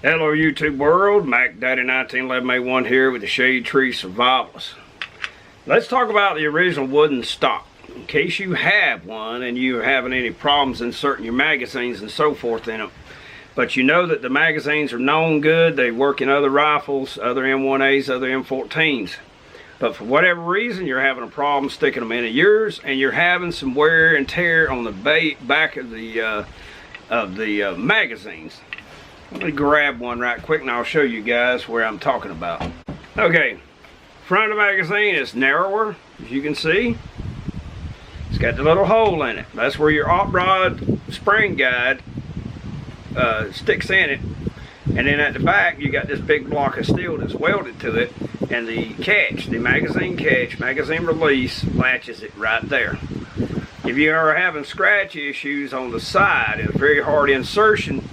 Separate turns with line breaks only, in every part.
Hello YouTube world, Mac Daddy 1911A1 here with the Shade Tree Survivalist. Let's talk about the original wooden stock. In case you have one and you're having any problems inserting your magazines and so forth in them. But you know that the magazines are known good, they work in other rifles, other M1As, other M14s. But for whatever reason you're having a problem sticking them into yours and you're having some wear and tear on the back of the magazines. Let me grab one right quick and I'll show you guys where I'm talking about. Okay, front of the magazine is narrower, as you can see. It's got the little hole in it. That's where your op rod spring guide sticks in it. And then at the back you got this big block of steel that's welded to it. And the catch, the magazine catch, magazine release, latches it right there. If you are having scratch issues on the side and a very hard insertion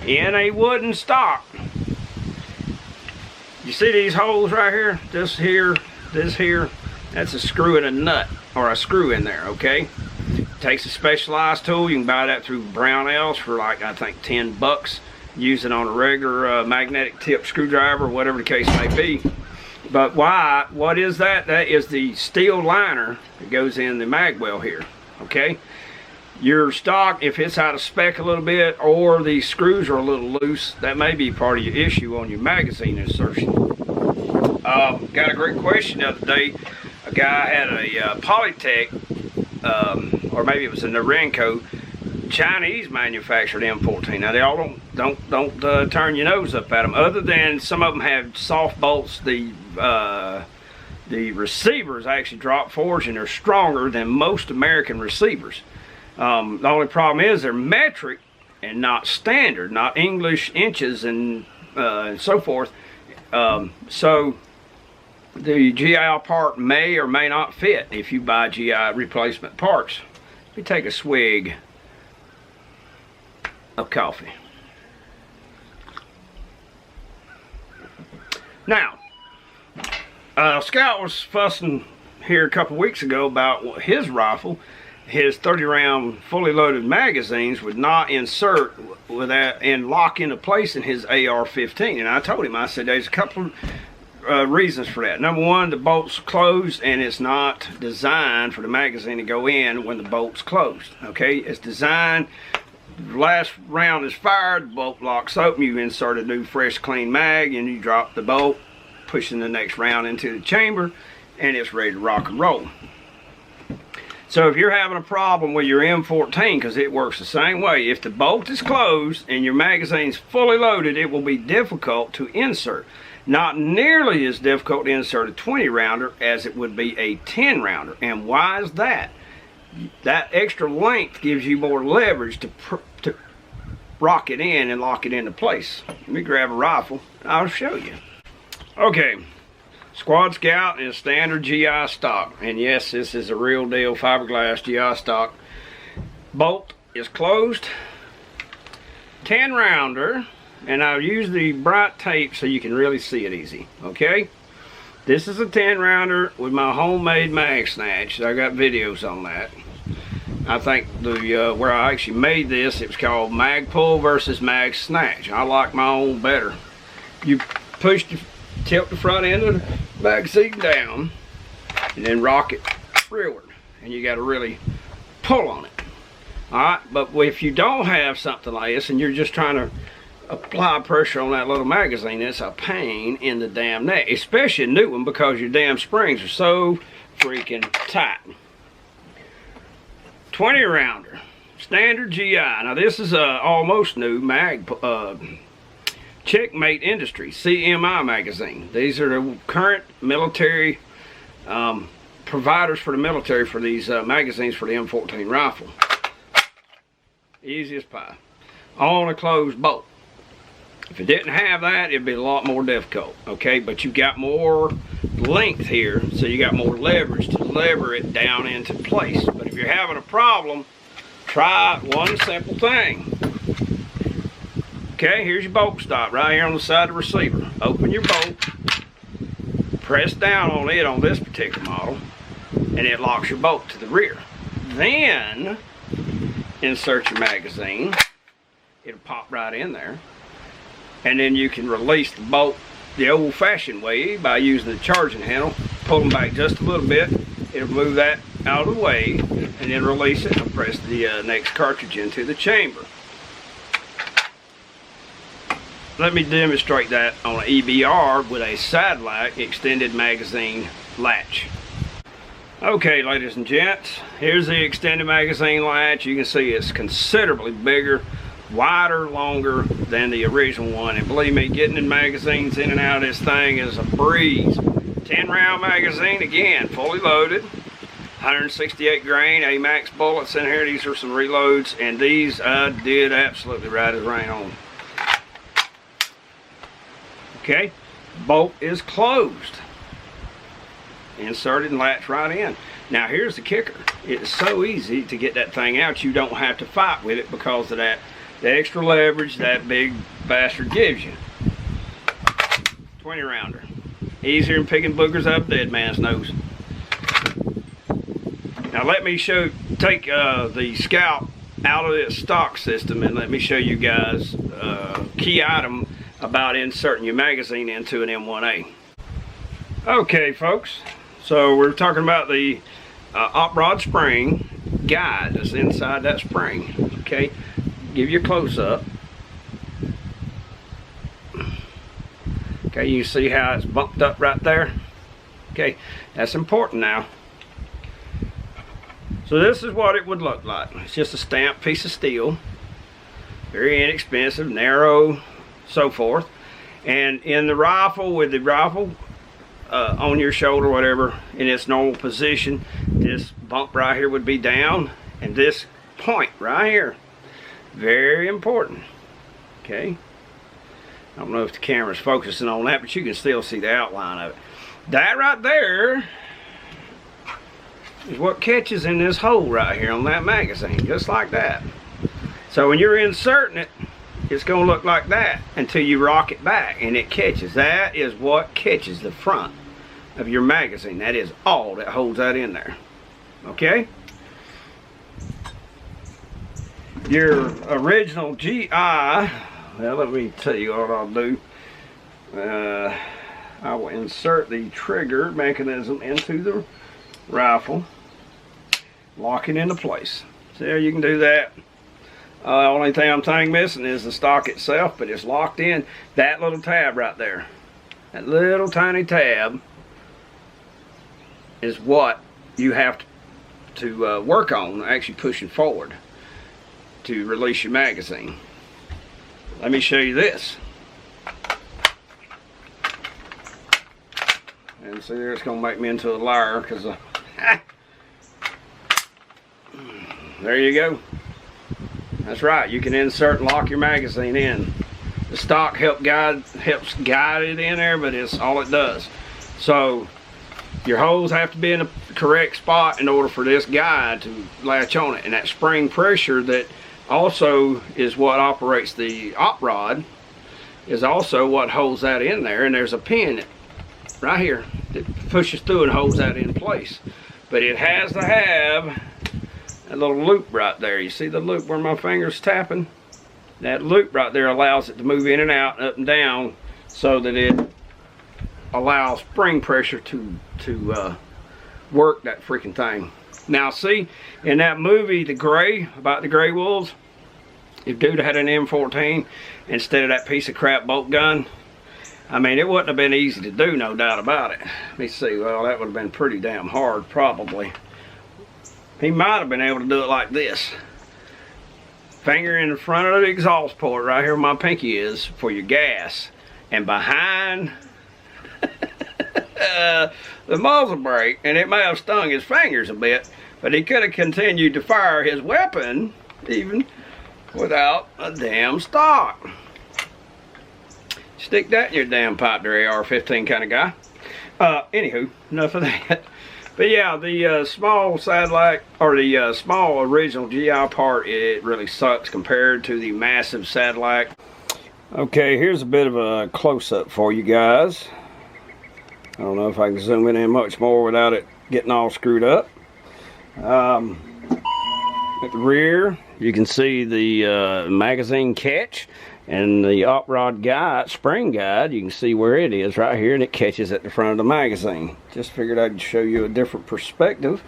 in a wooden stock, you see these holes right here, this here, that's a screw and a nut, or a screw in there, okay? It takes a specialized tool. You can buy that through Brownell for like, I think, 10 bucks. Use it on a regular magnetic tip screwdriver, whatever the case may be. But what is that? That is the steel liner that goes in the mag well here, okay? Your stock, if it's out of spec a little bit or the screws are a little loose, that may be part of your issue on your magazine insertion. Got a great question the other day. A guy had a Polytech, or maybe it was a Norenco, Chinese manufactured M14. Now they all don't turn your nose up at them, other than some of them have soft bolts. The receivers actually drop forged and they're stronger than most American receivers. The only problem is they're metric and not standard, not English inches and so forth. So the GI part may or may not fit if you buy GI replacement parts. Let me take a swig of coffee. Now, Scout was fussing here a couple weeks ago about his rifle. His 30-round fully loaded magazines would not insert with that and lock into place in his AR-15. And I told him, I said, there's a couple reasons for that. Number one, the bolt's closed and it's not designed for the magazine to go in when the bolt's closed. Okay, it's designed, the last round is fired, the bolt locks open, you insert a new fresh clean mag and you drop the bolt, pushing the next round into the chamber, and it's ready to rock and roll. So if you're having a problem with your M14, because it works the same way, if the bolt is closed and your magazine's fully loaded, it will be difficult to insert. Not nearly as difficult to insert a 20-rounder as it would be a 10-rounder. And why is that? That extra length gives you more leverage to rock it in and lock it into place. Let me grab a rifle, I'll show you. Okay. Squad Scout is standard GI stock, and yes, this is a real deal fiberglass GI stock. Bolt is closed, 10-rounder, and I'll use the bright tape so you can really see it easy. Okay, this is a 10-rounder with my homemade mag snatch. I got videos on that. I think the where I actually made this, it was called mag pull versus mag snatch. I like my own better. You tilt the front end of the magazine down and then rock it rearward, and you got to really pull on it. Alright, but if you don't have something like this and you're just trying to apply pressure on that little magazine, it's a pain in the damn neck, especially a new one, because your damn springs are so freaking tight. 20-rounder standard GI. Now this is a almost new mag Checkmate Industries CMI magazine. These are the current military providers for the military for these magazines for the M14 rifle. Easy as pie. On a closed bolt. If it didn't have that, it'd be a lot more difficult. Okay, but you've got more length here, so you got more leverage to lever it down into place. But if you're having a problem, try one simple thing. Okay, here's your bolt stop right here on the side of the receiver. Open your bolt, press down on it on this particular model, and it locks your bolt to the rear. Then insert your magazine. It'll pop right in there. and then you can release the bolt the old-fashioned way by using the charging handle. Pull them back just a little bit, it'll move that out of the way, and then release it and press the next cartridge into the chamber. Let me demonstrate that on an EBR with a satellite extended magazine latch. Okay, ladies and gents, here's the extended magazine latch. You can see it's considerably bigger, wider, longer than the original one, and believe me, getting the magazines in and out of this thing is a breeze. 10-round magazine, again, fully loaded, 168 grain AMAX bullets in here. These are some reloads, and these I did absolutely right as rain on. Okay, bolt is closed. Inserted and latch right in. Now here's the kicker. It's so easy to get that thing out, you don't have to fight with it because of that the extra leverage that big bastard gives you. 20 rounder. Easier than picking boogers out of dead man's nose. Now let me take the Scout out of this stock system, and let me show you guys a key item about inserting your magazine into an M1A. Okay folks, so we're talking about the op rod spring guide that's inside that spring. Okay, give you a close-up. Okay, you see how it's bumped up right there? Okay, that's important now. So this is what it would look like. It's just a stamped piece of steel, very inexpensive, narrow, so forth. And in the rifle, with the rifle on your shoulder, whatever, in its normal position, this bump right here would be down, and this point right here, very important. Okay, I don't know if the camera's focusing on that, but you can still see the outline of it. That right there is what catches in this hole right here on that magazine, just like that. So when you're inserting it, it's going to look like that until you rock it back and it catches. That is what catches the front of your magazine. That is all that holds that in there. Okay? Your original GI, well, let me tell you what I'll do. I will insert the trigger mechanism into the rifle, lock it into place. So there you can do that. Only thing missing is the stock itself, but it's locked in. That little tab right there, that little tiny tab, is what you have to work on, actually pushing forward to release your magazine. Let me show you this. And see there, it's going to make me into a liar because there you go. That's right, you can insert and lock your magazine in. The stock helps guide it in there, but it's all it does. So your holes have to be in the correct spot in order for this guide to latch on it. And that spring pressure that also is what operates the op rod is also what holds that in there. And there's a pin right here that pushes through and holds that in place. But it has to have a little loop right there. You see the loop where my finger's tapping? That loop right there allows it to move in and out, up and down, so that it allows spring pressure to work that freaking thing. Now see, in that movie, The Gray, about the Gray Wolves, if dude had an M14 instead of that piece of crap bolt gun, I mean, it wouldn't have been easy to do, no doubt about it. Let me see, well, that would have been pretty damn hard, probably. He might have been able to do it like this. Finger in the front of the exhaust port, right here where my pinky is, for your gas. And behind the muzzle brake, and it may have stung his fingers a bit, but he could have continued to fire his weapon even without a damn stock. Stick that in your damn pipe there, AR-15 kind of guy. Anywho, enough of that. But yeah, the small satellite, or the small original GI part, it really sucks compared to the massive satellite. Okay, here's a bit of a close-up for you guys. I don't know if I can zoom in much more without it getting all screwed up. At the rear, you can see the magazine catch. And the op rod guide, spring guide, you can see where it is right here, and it catches at the front of the magazine. Just figured I'd show you a different perspective.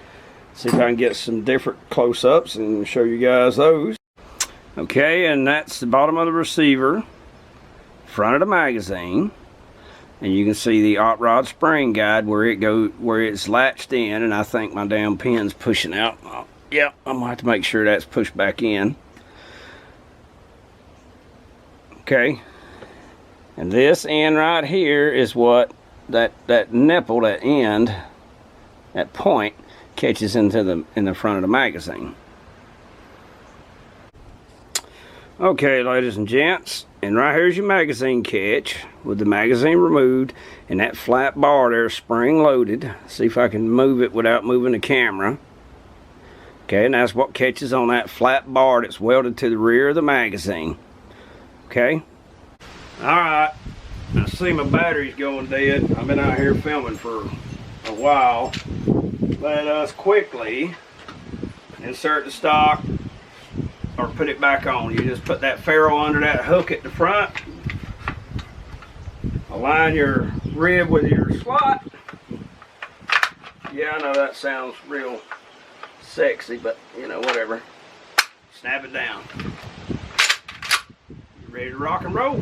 See if I can get some different close-ups and show you guys those. Okay, and that's the bottom of the receiver, front of the magazine, and you can see the op rod spring guide where it's latched in, and I think my damn pin's pushing out. Yeah, I'm gonna have to make sure that's pushed back in. Okay, and this end right here is what that nipple, that end, that point catches in the front of the magazine. Okay, ladies and gents, and right here's your magazine catch with the magazine removed and that flat bar there spring loaded. See if I can move it without moving the camera. Okay, and that's what catches on that flat bar that's welded to the rear of the magazine. Okay, alright, I see my battery's going dead. I've been out here filming for a while. Let us quickly insert the stock or put it back on. You just put that ferrule under that hook at the front, align your rib with your slot. Yeah, I know that sounds real sexy, but you know, whatever. Snap it down. Ready to rock and roll.